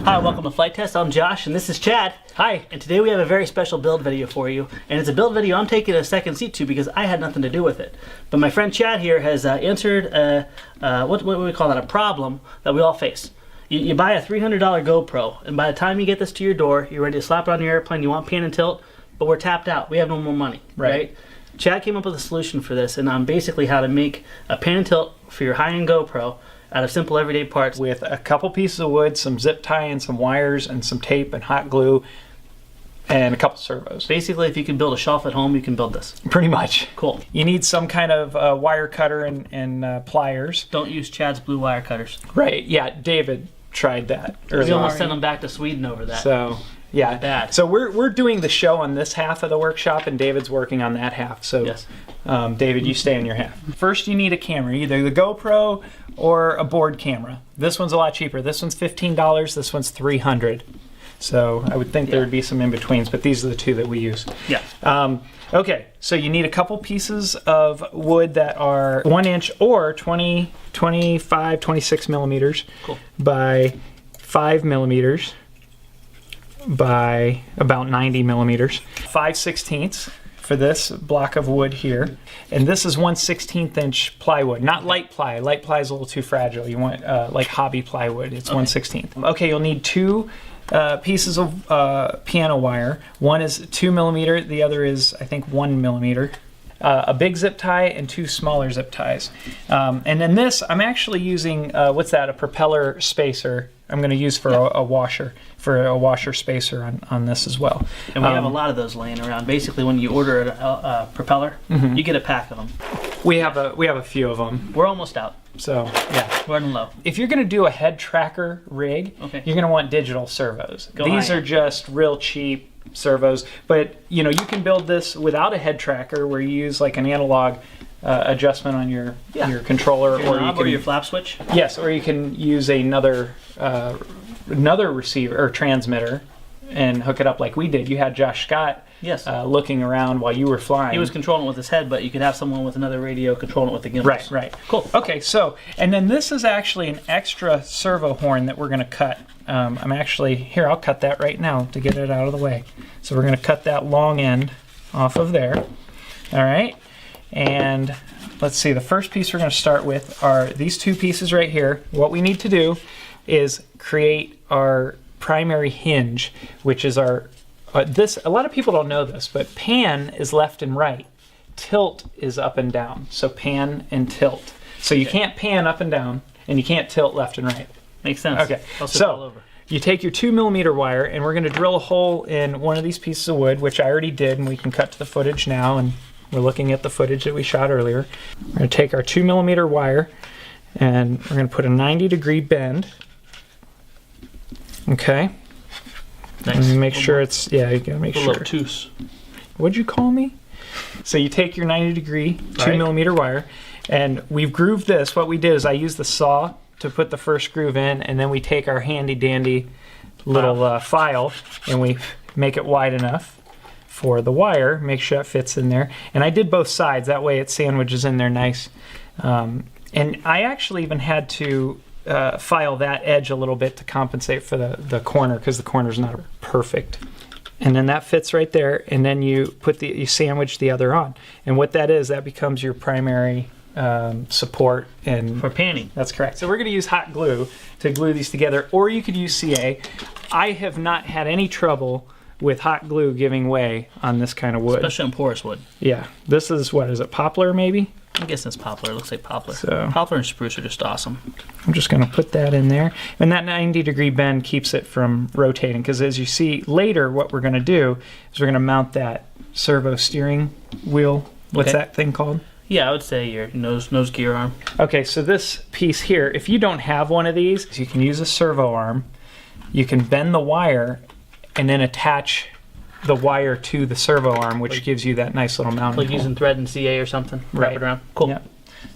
Hi, welcome to Flight Test. I'm Josh, and this is Chad. Hi. And today we have a very special build video for you. And it's a build video I'm taking a second seat to because I had nothing to do with it. But my friend Chad here has answered, what do we call that, a problem that we all face. You buy a $300 GoPro, and by the time you get this to your door, you're ready to slap it on your airplane, you want pan and tilt, but we're tapped out. We have no more money, right? Chad came up with a solution for this, and on basically how to make a pan and tilt for your high-end GoPro out of simple everyday parts. With a couple pieces of wood, some zip tie and some wires and some tape and hot glue and a couple servos. Basically, if you can build a shelf at home, you can build this. Pretty much. Cool. You need some kind of wire cutter and pliers. Don't use Chad's blue wire cutters. Right, yeah, David tried that. We almost sent him back to Sweden over that. So, yeah. Bad. So we're doing the show on this half of the workshop, and David's working on that half. So, yes. David, you stay on your half. First, you need a camera, either the GoPro or a board camera. This one's a lot cheaper. This one's $15. This one's $300. So I would think there would be some in-betweens, but these are the two that we use. Yeah. Okay, so you need a couple pieces of wood that are 1 inch or 20, 25, 26 millimeters by 5 millimeters by about 90 millimeters. 5/16 for this block of wood here. And this is 1/16 inch plywood, not light ply. Light ply is a little too fragile. You want like hobby plywood. It's 1/16. Okay, you'll need two pieces of piano wire. One is 2 millimeter, the other is I think 1 millimeter. A big zip tie and two smaller zip ties. And then this, I'm actually using, what's that, a propeller spacer. I'm going to use for a washer spacer on this as well. And we have a lot of those laying around. Basically, when you order a propeller, you get a pack of them. We have a few of them. We're almost out. So yeah, we're running low. If you're going to do a head tracker rig, you're going to want digital servos. These are just real cheap servos, but you know you can build this without a head tracker, where you use like an analog adjustment on your controller, or your flap switch. Yes, or you can use another receiver or transmitter and hook it up like we did. You had Josh Scott looking around while you were flying. He was controlling it with his head, but you could have someone with another radio controlling it with the gimbals. Right, right. Cool. Okay, so, and then this is actually an extra servo horn that we're going to cut. I'm actually, here, I'll cut that right now to get it out of the way. So we're going to cut that long end off of there. All right, and let's see, the first piece we're going to start with are these two pieces right here. What we need to do is create our primary hinge, which is our this. A lot of people don't know this, but pan is left and right, tilt is up and down. So pan and tilt. So you can't pan up and down, and you can't tilt left and right. Makes sense. Okay, so you take your 2 millimeter wire, and we're going to drill a hole in one of these pieces of wood, which I already did, and we can cut to the footage now. And we're looking at the footage that we shot earlier. We're going to take our 2 millimeter wire, and we're going to put a 90-degree bend. Okay. Nice. And make sure it's, you gotta make sure. Obtuse. What'd you call me? So you take your 90-degree 2 millimeter wire, and we've grooved this. What we did is I used the saw to put the first groove in, and then we take our handy dandy little file and we make it wide enough for the wire, make sure it fits in there. And I did both sides, that way it sandwiches in there nice. And I actually even had to file that edge a little bit to compensate for the corner, because the corner's not perfect. And then that fits right there, and then you sandwich the other on. And what that is, that becomes your primary support and for panning. That's correct. So we're going to use hot glue to glue these together, or you could use CA. I have not had any trouble with hot glue giving way on this kind of wood. Especially on porous wood. Yeah. This is, what is it, poplar maybe? I'm guessing it's poplar. It looks like poplar. So, poplar and spruce are just awesome. I'm just going to put that in there. And that 90-degree bend keeps it from rotating, because as you see later, what we're going to do is we're going to mount that servo steering wheel. What's that thing called? Yeah, I would say your nose gear arm. Okay, so this piece here, if you don't have one of these, you can use a servo arm. You can bend the wire and then attach the wire to the servo arm, which gives you that nice little mounting. Like using thread and CA or something. Wrap it around. Cool. Yep.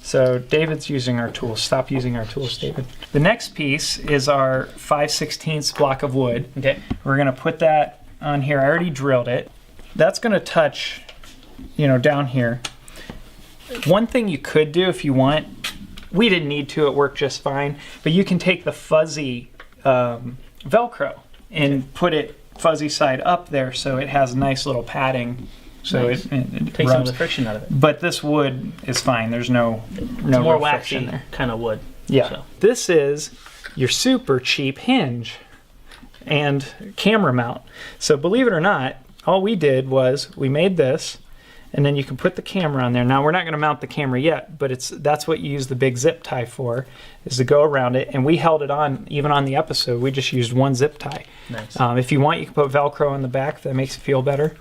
So David's using our tools. Stop using our tools, David. The next piece is our 5/16 block of wood. Okay. We're going to put that on here. I already drilled it. That's going to touch, down here. One thing you could do if you want, we didn't need to, it worked just fine, but you can take the fuzzy Velcro and put it fuzzy side up there so it has nice little padding. So Nice. it Take some of rubs. the friction out of it. But this wood is fine. There's no It's more real waxy friction there. kind of wood. Yeah. So. This is your super cheap hinge and camera mount. So believe it or not, all we did was we made this, and then you can put the camera on there. Now we're not going to mount the camera yet, but that's what you use the big zip tie for, is to go around it. And we held it on, even on the episode, we just used one zip tie. Nice. If you want, you can put Velcro on the back. That makes it feel better.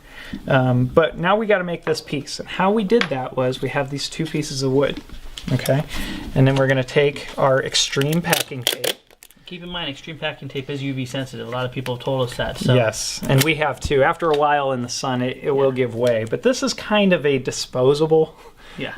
But now we got to make this piece. And how we did that was we have these 2 pieces of wood. Okay. And then we're going to take our extreme packing tape. Keep in mind, extreme packing tape is UV sensitive. A lot of people have told us that. So. Yes, and we have too. After a while in the sun, it will give way. But this is kind of a disposable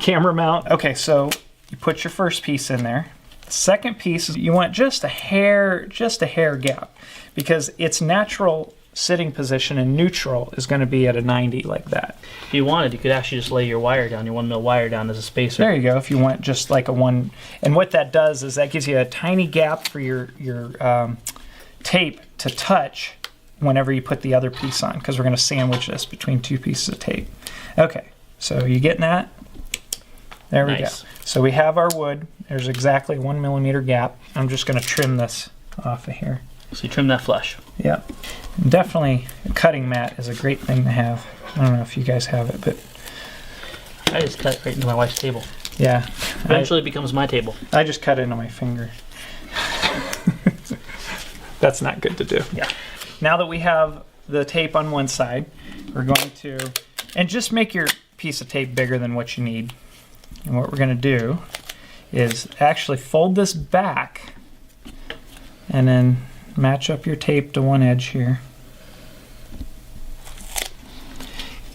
camera mount. Okay, so you put your first piece in there. The second piece, you want just a hair gap, because its natural sitting position in neutral is going to be at a 90 like that. If you wanted, you could actually just lay your wire down, your 1 mil wire down as a spacer. There you go, if you want just like a 1. And what that does is that gives you a tiny gap for your tape to touch whenever you put the other piece on, because we're going to sandwich this between 2 pieces of tape. Okay, so you getting that? There we Nice. go. So we have our wood. There's exactly 1 millimeter gap. I'm just going to trim this off of here. So you trim that flush. Yeah. Definitely a cutting mat is a great thing to have. I don't know if you guys have it, but I just cut right into my wife's table. yeah. Eventually it becomes my table. I just cut into my finger. That's not good to do. Yeah. Now that we have the tape on one side, we're going to, and just make your piece of tape bigger than what you need. And what we're going to do is actually fold this back and then match up your tape to one edge here.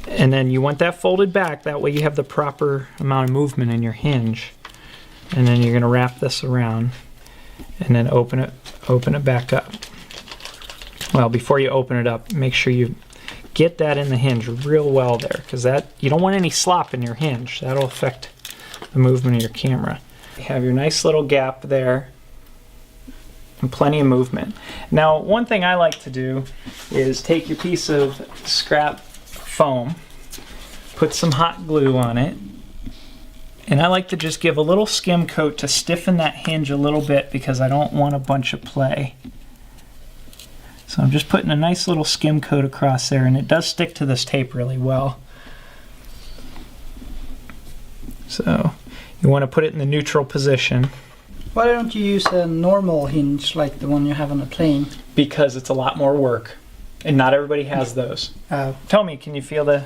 And then you want that folded back, that way you have the proper amount of movement in your hinge. And then you're going to wrap this around and then open it back up. Well, before you open it up, make sure you get that in the hinge real well there, because that you don't want any slop in your hinge. That'll affect the movement of your camera. You have your nice little gap there and plenty of movement. Now, one thing I like to do is take your piece of scrap foam, put some hot glue on it, and I like to just give a little skim coat to stiffen that hinge a little bit, because I don't want a bunch of play. So I'm just putting a nice little skim coat across there, and it does stick to this tape really well. So you want to put it in the neutral position. Why don't you use a normal hinge like the one you have on a plane? Because it's a lot more work, and not everybody has those. Tell me, can you feel the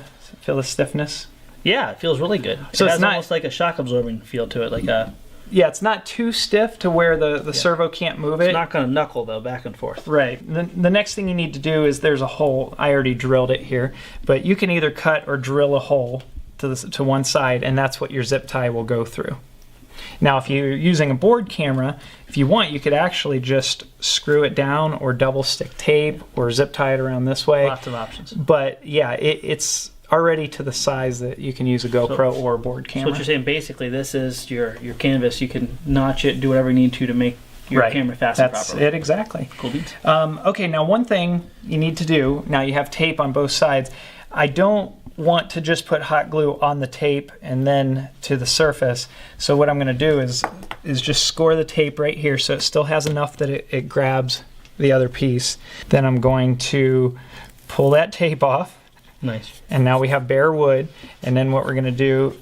stiffness? Yeah, it feels really good. So it it's has not- almost like a shock absorbing feel to it. Like a, Yeah, it's not too stiff to where the servo can't move it. it's not going to knuckle though, back and forth. Right. The next thing you need to do is there's a hole. I already drilled it here, but you can either cut or drill a hole to one side, and that's what your zip tie will go through. Now, if you're using a board camera, if you want, you could actually just screw it down or double stick tape or zip tie it around this way. Lots of options. But yeah, it's already to the size that you can use a GoPro or a board So camera. what you're saying, basically, this is your canvas. You can notch it, do whatever you need to make your Right. camera fasten That's properly. it, exactly. Cool beans. Okay, now one thing you need to do, now you have tape on both sides. I don't want to just put hot glue on the tape and then to the surface. So what I'm going to do is just score the tape right here so it still has enough that it grabs the other piece. Then I'm going to pull that tape off, Nice. and now we have bare wood. And then what we're going to do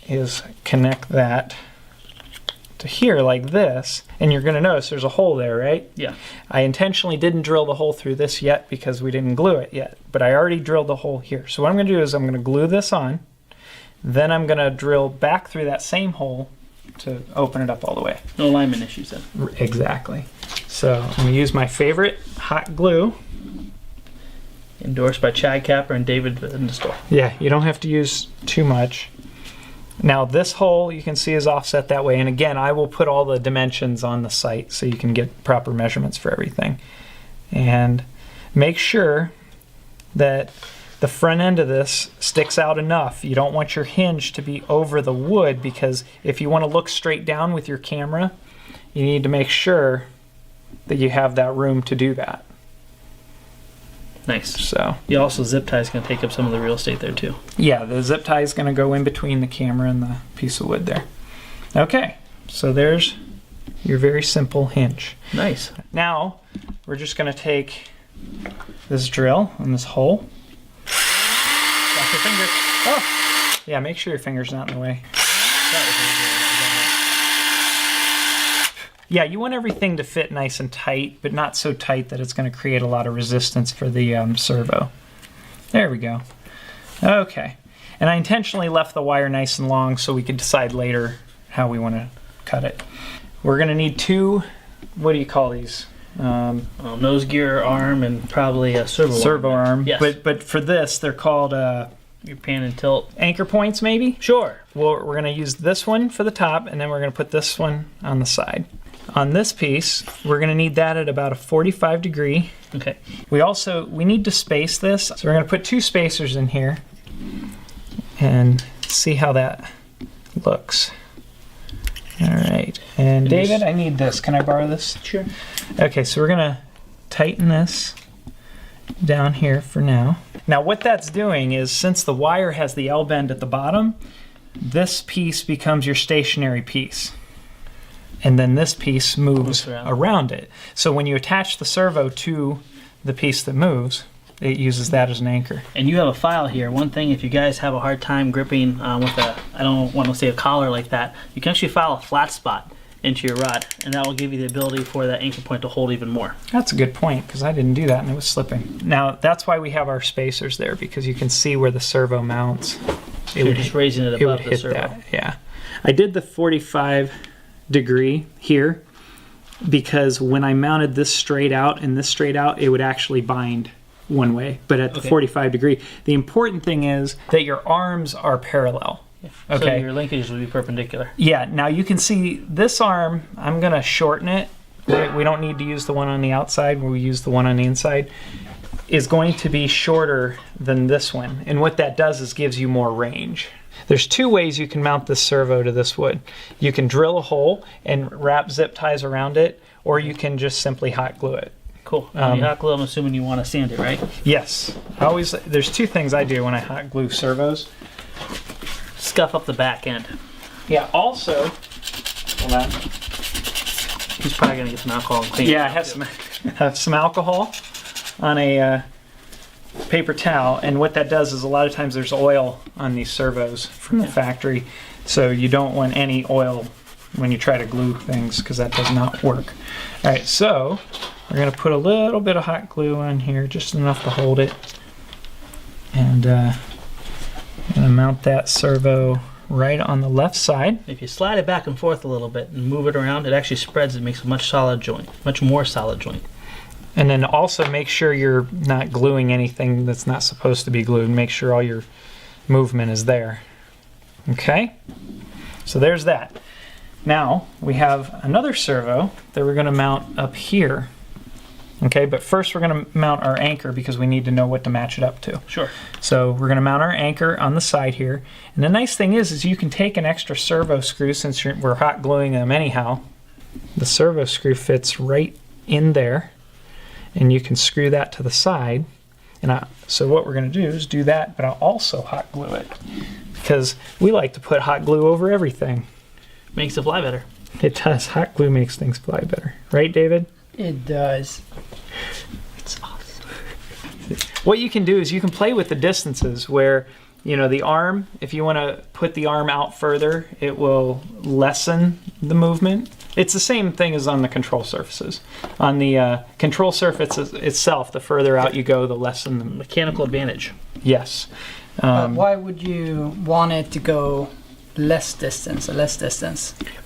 is connect that to here like this, and you're going to notice there's a hole there, right? Yeah. I intentionally didn't drill the hole through this yet because we didn't glue it yet, but I already drilled the hole here. So what I'm going to do is I'm going to glue this on, then I'm going to drill back through that same hole to open it up all the way. No alignment issues then. Exactly. So I'm going to use my favorite hot glue. Endorsed by Chad Capper and David in the store. Yeah, you don't have to use too much. Now this hole you can see is offset that way, and again I will put all the dimensions on the site so you can get proper measurements for everything. And make sure that the front end of this sticks out enough. You don't want your hinge to be over the wood, because if you want to look straight down with your camera, you need to make sure that you have that room to do that. Nice. So You also zip tie is going to take up some of the real estate there too. yeah, the zip tie is going to go in between the camera and the piece of wood there. Okay, so there's your very simple hinge. Nice. Now we're just going to take this drill and this hole. Watch your finger. Oh, yeah, make sure your finger's not in the way. Yeah, you want everything to fit nice and tight, but not so tight that it's going to create a lot of resistance for the servo. There we go. Okay. And I intentionally left the wire nice and long so we could decide later how we want to cut it. We're going to need two, what do you call these? Nose gear arm and probably a servo arm. Yes. But for this, they're called your pan and tilt. anchor points, maybe? Sure. Well, we're going to use this one for the top, and then we're going to put this one on the side. On this piece, we're going to need that at about a 45 degree. Okay. We need to space this, so we're going to put two spacers in here and see how that looks. All right, and David, I need this. Can I borrow this? Sure. Okay, so we're going to tighten this down here for now. Now what that's doing is, since the wire has the L bend at the bottom, this piece becomes your stationary piece. And then this piece moves around it. So when you attach the servo to the piece that moves, it uses that as an anchor. And you have a file here. One thing, if you guys have a hard time gripping with a, I don't want to say a collar like that, you can actually file a flat spot into your rod, and that will give you the ability for that anchor point to hold even more. That's a good point, because I didn't do that and it was slipping. Now that's why we have our spacers there, because you can see where the servo mounts. You're just raising it above the hit servo. that. Yeah. I did the 45 degree here because when I mounted this straight out and this straight out, it would actually bind one way, but at the 45 degree. The important thing is that your arms are parallel. Yeah. Okay. So your linkages will be perpendicular. Yeah, now you can see this arm, I'm gonna shorten it. We don't need to use the one on the outside, we'll use the one on the inside, is going to be shorter than this one. And what that does is gives you more range. There's two ways you can mount this servo to this wood. You can drill a hole and wrap zip ties around it, or you can just simply hot glue it. Cool. When you hot glue, I'm assuming you want to sand it, right? Yes. There's two things I do when I hot glue servos. Scuff up the back end. Yeah, also, hold on. He's probably going to get some alcohol and clean it. Yeah, I have some alcohol on a paper towel, and what that does is a lot of times there's oil on these servos from the factory, so you don't want any oil when you try to glue things, because that does not work. All right, so we're going to put a little bit of hot glue on here, just enough to hold it, and I'm going to mount that servo right on the left side. If you slide it back and forth a little bit and move it around, it actually spreads and makes a much more solid joint. And then also make sure you're not gluing anything that's not supposed to be glued. Make sure all your movement is there. Okay? So there's that. Now we have another servo that we're going to mount up here. Okay, but first we're going to mount our anchor because we need to know what to match it up to. Sure. So we're going to mount our anchor on the side here. And the nice thing is you can take an extra servo screw, since we're hot gluing them anyhow. The servo screw fits right in there, and you can screw that to the side. And so what we're going to do is do that, but I'll also hot glue it, because we like to put hot glue over everything. Makes it fly better. It does. Hot glue makes things fly better. Right, David? It does. It's awesome. What you can do is you can play with the distances where, you know, the arm, if you want to put the arm out further, it will lessen the movement. It's the same thing as on the control surfaces. On the control surface itself, the further out you go, the less the mechanical advantage. Yes. But why would you want it to go less distance?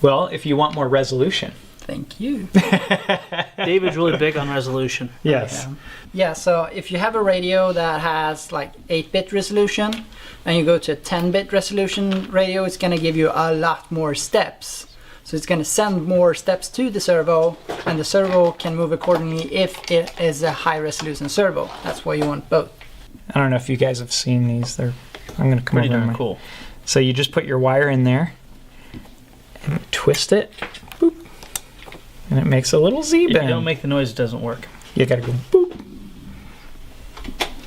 Well, if you want more resolution. Thank you. David's really big on resolution. Yes. Yeah, so if you have a radio that has like 8-bit resolution and you go to a 10-bit resolution radio, it's going to give you a lot more steps. So it's going to send more steps to the servo, and the servo can move accordingly if it is a high resolution servo. That's why you want both. I don't know if you guys have seen these. I'm going to come Pretty over. darn cool. So you just put your wire in there and twist it. Boop. And it makes a little Z If bend. you don't make the noise, it doesn't work. You gotta go boop.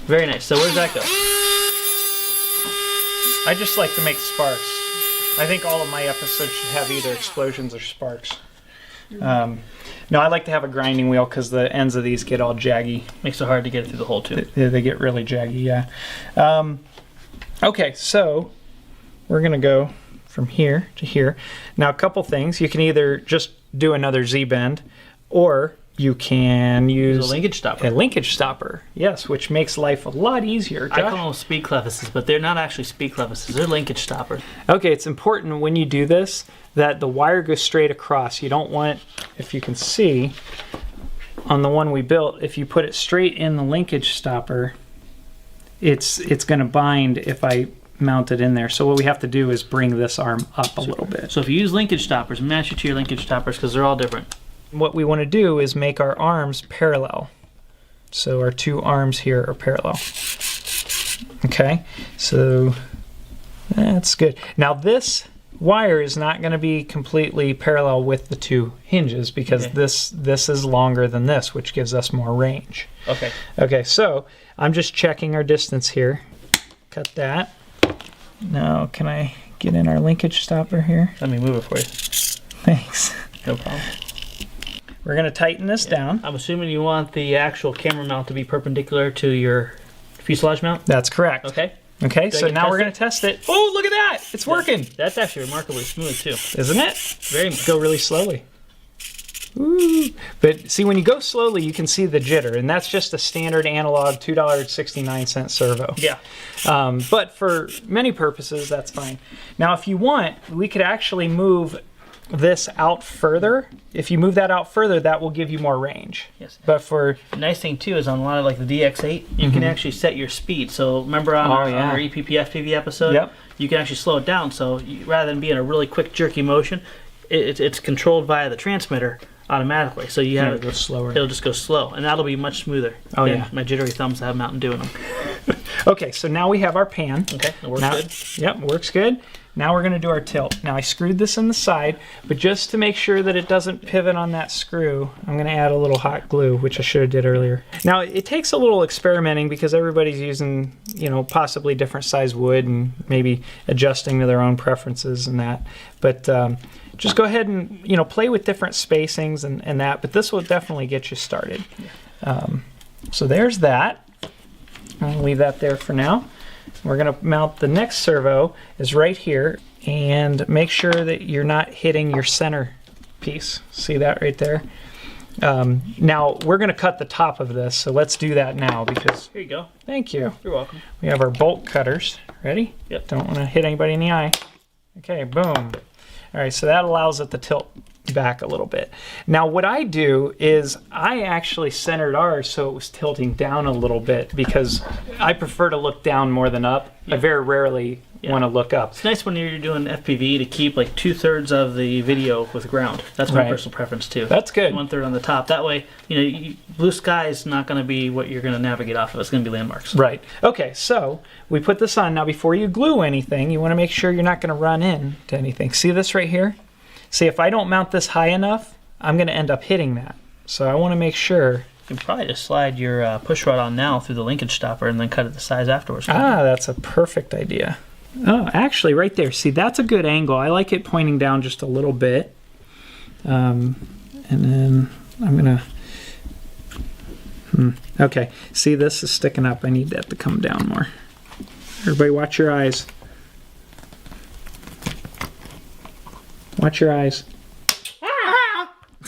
Very nice. So where does that go? I just like to make sparks. I think all of my episodes should have either explosions or sparks. No, I like to have a grinding wheel because the ends of these get all jaggy. Makes it hard to get it through the hole too. They get really jaggy, yeah. Okay, so we're gonna go from here to here. Now, a couple things. You can either just do another Z-bend, or you can use a linkage stopper. A linkage stopper, yes, which makes life a lot easier. Josh? I call them speed clevises, but they're not actually speed clevises. They're linkage stoppers. Okay, it's important when you do this that the wire goes straight across. You don't want, if you can see, on the one we built, if you put it straight in the linkage stopper, it's going to bind if I mount it in there. So what we have to do is bring this arm up a little bit. So if you use linkage stoppers, match it to your linkage stoppers because they're all different. What we want to do is make our arms parallel. So our two arms here are parallel. Okay, so that's good. Now this wire is not going to be completely parallel with the two hinges because this is longer than this, which gives us more range. Okay. Okay, so I'm just checking our distance here. Cut that. Now, can I get in our linkage stopper here? Let me move it for you. Thanks. No problem. We're going to tighten this down. I'm assuming you want the actual camera mount to be perpendicular to your fuselage mount? That's correct. Okay. Okay, Do I so get now we're test going to test it. Oh, look at that! It's working! That's actually remarkably smooth too. Isn't it? Very much. Go really slowly. Ooh. But see, when you go slowly, you can see the jitter, and that's just a standard analog $2.69 servo. Yeah. But for many purposes, that's fine. Now, if you want, we could actually move this out further. If you move that out further, that will give you more range. Yes. But for The nice thing too is on a lot of like the DX8, you can actually set your speed. So remember on our EPP FPV episode, Yep. you can actually slow it down. So rather than be in a really quick jerky motion, it's controlled via the transmitter automatically. So you have go slower. It'll just go slow, and that'll be much smoother. Oh, than yeah. My jittery thumbs have Mountain Dew in them. Okay, so now we have our pan. Okay, it works Now- good. Yep, works good. Now we're going to do our tilt. Now I screwed this in the side, but just to make sure that it doesn't pivot on that screw, I'm going to add a little hot glue, which I should have did earlier. Now it takes a little experimenting because everybody's using, possibly different size wood and maybe adjusting to their own preferences and that. But just go ahead and play with different spacings and that. But this will definitely get you started. So there's that. I'll leave that there for now. We're going to mount the next servo is right here, and make sure that you're not hitting your center piece. See that right there? Now we're going to cut the top of this, so let's do that now because. Here you go. Thank you. You're welcome. We have our bolt cutters. Ready? Yep. Don't want to hit anybody in the eye. Okay, boom. All right, so that allows it to tilt back a little bit. Now what I do is I actually centered ours so it was tilting down a little bit because I prefer to look down more than up. I very rarely want to look up. It's nice when you're doing FPV to keep like 2/3 of the video with ground. That's my personal preference too. That's good. 1/3 on the top. That way, blue sky is not going to be what you're going to navigate off of. It's going to be landmarks. Right. Okay, so we put this on. Now before you glue anything, you want to make sure you're not going to run into anything. See this right here? See, if I don't mount this high enough, I'm going to end up hitting that. So I want to make sure. You can probably just slide your push rod on now through the linkage stopper and then cut it to size afterwards. Ah, that's a perfect idea. Oh, actually, right there. See, that's a good angle. I like it pointing down just a little bit. And then I'm going to... Okay, see, this is sticking up. I need that to come down more. Everybody watch your eyes. Watch your eyes.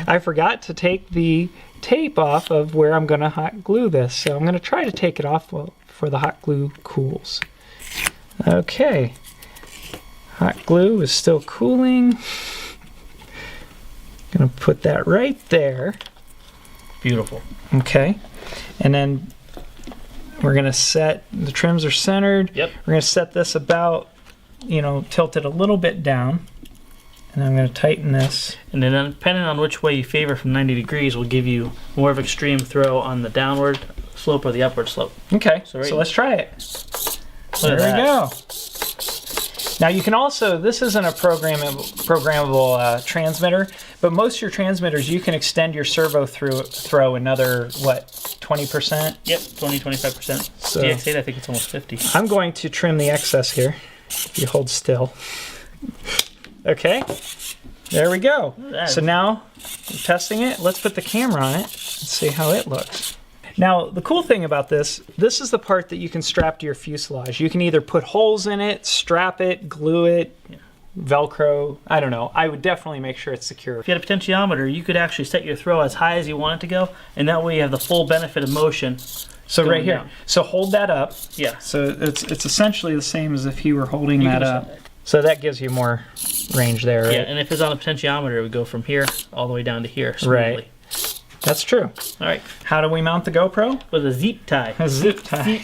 I forgot to take the tape off of where I'm going to hot glue this, so I'm going to try to take it off before the hot glue cools. Okay, hot glue is still cooling. Going to put that right there. Beautiful. Okay, and then we're going to set, the trims are centered. Yep. We're going to set this about, tilt it a little bit down. And I'm going to tighten this. And then depending on which way you favor from 90 degrees will give you more of extreme throw on the downward slope or the upward slope. Okay, So so let's try it. Look There at we that. go. Now you can also, this isn't a programmable transmitter, but most of your transmitters you can extend your servo throw another, what, 20%? Yep, 20-25%. So- DX8, I think it's almost 50. I'm going to trim the excess here. You hold still. Okay, there we go. That So is- now, I'm testing it. Let's put the camera on it and see how it looks. Now, the cool thing about this is the part that you can strap to your fuselage. You can either put holes in it, strap it, glue it, Velcro, I don't know. I would definitely make sure it's secure. If you had a potentiometer, you could actually set your throw as high as you want it to go, and that way you have the full benefit of motion. So right going here. down. So hold that up. Yeah. So it's essentially the same as if you were holding You that can up. just- So that gives you more range there, right? Yeah, and if it's on a potentiometer, it would go from here all the way down to here smoothly. Right. That's true. All right. How do we mount the GoPro? With a zip tie. A zip tie.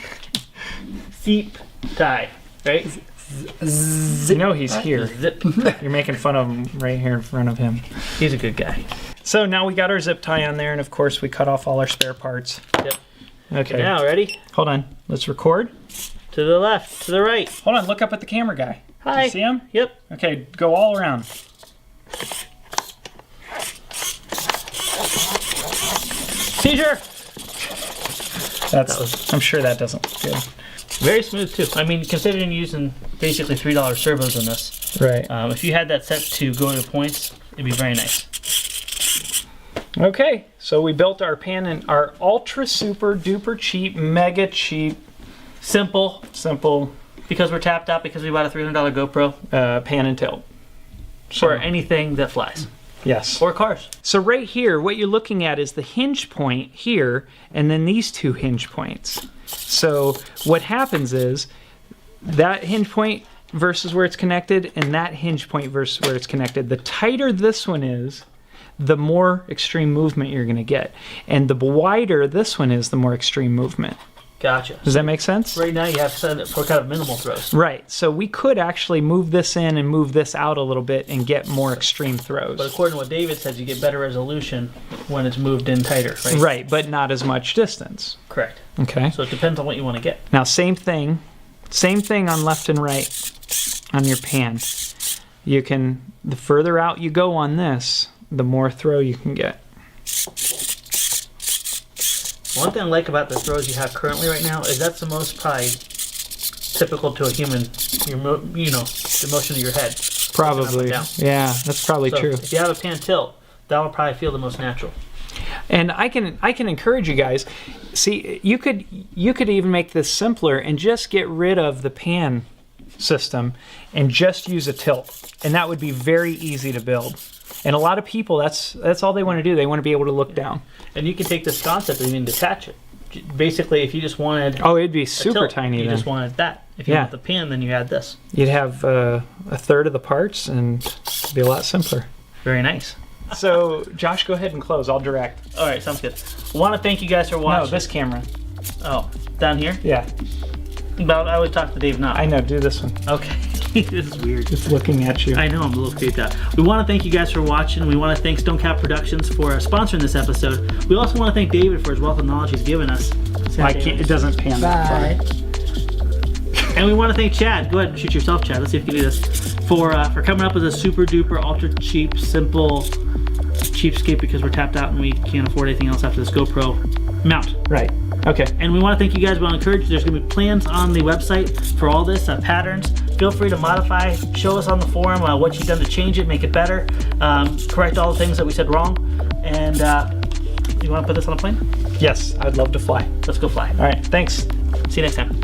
Zip tie. Right? You know he's here. Zip. You're making fun of him right here in front of him. He's a good guy. So now we got our zip tie on there, and of course we cut off all our spare parts. Yep. Okay. Now, ready? Hold on. Let's record. To the left, to the right. Hold on. Look up at the camera guy. Hi. You see him? Yep. Okay. Go all around. Seizure. I'm sure that doesn't look good. Very smooth too. I mean, considering using basically $3 servos in this, Right. if you had that set to go to points, it'd be very nice. Okay. So we built our pan and our ultra super duper cheap, mega cheap, Simple, simple because we're tapped out because we bought a $300 GoPro pan and tilt. for anything that flies. Yes. Or cars. So right here, what you're looking at is the hinge point here, and then these two hinge points. So what happens is that hinge point versus where it's connected, and that hinge point versus where it's connected. The tighter this one is, the more extreme movement you're going to get. And the wider this one is, the more extreme movement. Gotcha. Does that make sense? Right now you have set it for kind of minimal throws. Right. So we could actually move this in and move this out a little bit and get more extreme But throws. according to what David says, you get better resolution when it's moved in tighter, right? Right, but not as much distance. Correct. Okay. So it depends on what you want to get. Now same thing on left and right on your pan. You can, the further out you go on this, the more throw you can get. One thing I like about the throws you have currently right now is that's the most probably typical to a human, the motion of your head. Probably. down. Yeah, that's probably So true. if you have a pan tilt, that will probably feel the most natural. And I can encourage you guys. See, you could even make this simpler and just get rid of the pan system and just use a tilt, and that would be very easy to build. And a lot of people, that's all they want to do. They want to be able to look down. And you can take this concept and even detach it. Basically, if you just wanted Oh, it'd be a super tilt, tiny you then. just wanted that. If you Yeah. want the pan, then you add this. You'd have a third of the parts and it'd be a lot simpler. Very nice. So, Josh, go ahead and close. I'll direct. All right, sounds good. I want to thank you guys for watching. No, this camera. Oh, down here? Yeah, But I would talk to Dave now. I know. Do this one. Okay. This is weird. It's looking at you. I know, I'm a little creeped out. We want to thank you guys for watching. We want to thank Stone Cap Productions for sponsoring this episode. We also want to thank David for his wealth of knowledge he's given us. Say hi, I David. can't, it doesn't pan that far. Bye. And we want to thank Chad. Go ahead and shoot yourself, Chad. Let's see if you can do this. For coming up with a super duper, ultra cheap, simple cheapskate because we're tapped out and we can't afford anything else after this GoPro mount. Right. Okay. And we want to thank you guys. We want to encourage you. There's going to be plans on the website for all this, patterns. Feel free to modify. Show us on the forum what you've done to change it, make it better, correct all the things that we said wrong. And you want to put this on a plane? Yes, I'd love to fly. Let's go fly. All right. Thanks. See you next time.